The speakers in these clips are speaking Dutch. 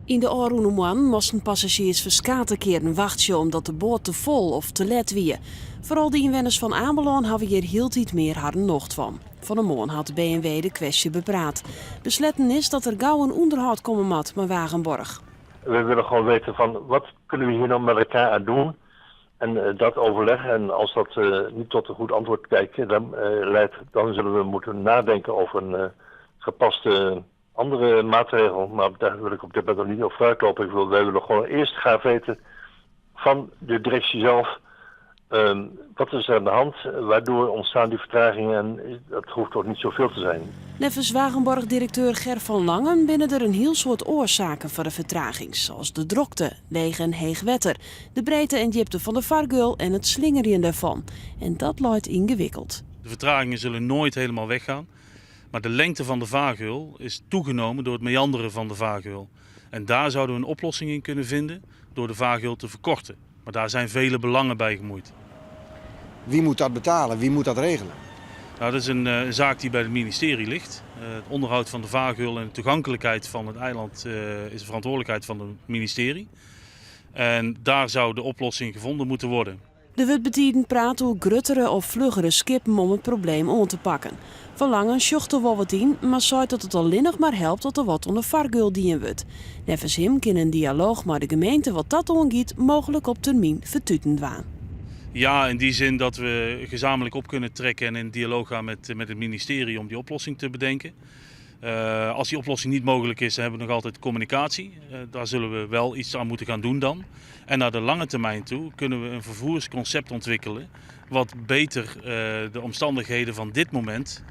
In de Aroeneman moesten passagiers verskaten keren wachten omdat de boot te vol of te let wie. Vooral de inwoners van Ameland hebben hier heel iets meer harde nocht van. Van de morgen had de BMW de kwestie bepraat. Besletten is dat er gauw een onderhoud komen moet met Wagenborg. We willen gewoon weten van wat kunnen we hier nou met elkaar aan doen. En dat overleggen. En als dat niet tot een goed antwoord leidt, dan zullen we moeten nadenken over een gepaste andere maatregel. Maar daar wil ik op dit moment nog niet op vooruitlopen. Wij willen gewoon eerst gaan weten van de directie zelf. Wat is er aan de hand? Waardoor ontstaan die vertragingen? En dat hoeft toch niet zoveel te zijn. Nevens Wagenborg-directeur Ger van Langen binnen er een heel soort oorzaken voor de vertraging. Zoals de drokte, leeg en heeg wetter, de breedte en diepte van de vaargeul en het slingeren daarvan. En dat lijkt ingewikkeld. De vertragingen zullen nooit helemaal weggaan. Maar de lengte van de vaargeul is toegenomen door het meanderen van de vaargeul. En daar zouden we een oplossing in kunnen vinden door de vaargeul te verkorten. Maar daar zijn vele belangen bij gemoeid. Wie moet dat betalen? Wie moet dat regelen? Nou, dat is een zaak die bij het ministerie ligt. Het onderhoud van de vaargeul en de toegankelijkheid van het eiland is de verantwoordelijkheid van het ministerie. En daar zou de oplossing gevonden moeten worden. Er wordt betiden praten hoe gruttere of vluggere skippen om het probleem aan te pakken. Van Langen sjocht er wel wat in, maar zei dat het alleen nog maar helpt dat er wat onder vaargeul dienen wordt. Nevens hem kan een dialoog met de gemeente wat dat aangaat mogelijk op termijn vertuten waan. Ja, in die zin dat we gezamenlijk op kunnen trekken en in dialoog gaan met het ministerie om die oplossing te bedenken. Als die oplossing niet mogelijk is, dan hebben we nog altijd communicatie. Daar zullen we wel iets aan moeten gaan doen dan. En naar de lange termijn toe kunnen we een vervoersconcept ontwikkelen wat beter de omstandigheden van dit moment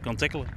kan tackelen.